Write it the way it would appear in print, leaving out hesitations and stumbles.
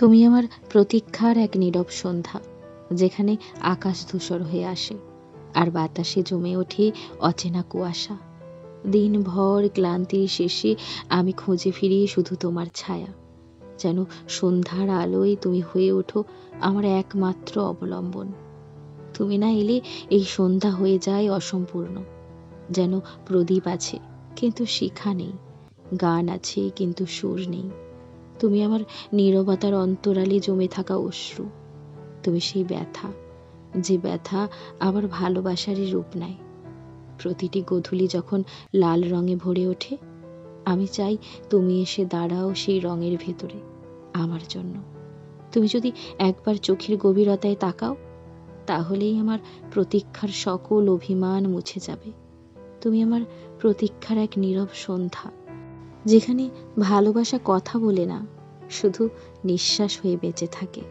তুমি আমার প্রতীক্ষার এক নীরব সন্ধ্যা, যেখানে আকাশ ধূসর হয়ে আসে আর বাতাসে জমে ওঠে অচেনা কুয়াশা। দিনভর ক্লান্তির শেষে আমি খুঁজে ফিরি শুধু তোমার ছায়া। যেন সন্ধ্যার আলোয় তুমি হয়ে ওঠো আমার একমাত্র অবলম্বন। তুমি না এলে এই সন্ধ্যা হয়ে যায় অসম্পূর্ণ। যেন প্রদীপ আছে কিন্তু শিখা নেই, গান আছে কিন্তু সুর নেই। তুমি আমার নীরবতার অন্তরালে জমে থাকা অশ্রু। তুমি সেই ব্যথা, যে ব্যথা আবার ভালোবাসারই রূপ নেয়। প্রতিটি গোধূলি যখন লাল রঙে ভরে ওঠে, আমি চাই তুমি এসে দাঁড়াও সেই রঙের ভেতরে আমার জন্য। তুমি যদি একবার চোখের গভীরতায় তাকাও, তাহলেই আমার প্রতীক্ষার সকল অভিমান মুছে যাবে। তুমি আমার প্রতীক্ষার এক নীরব সন্ধ্যা, যেখানে ভালোবাসা কথা বলে না, শুধু নিঃশ্বাস হয়ে বেঁচে থাকে।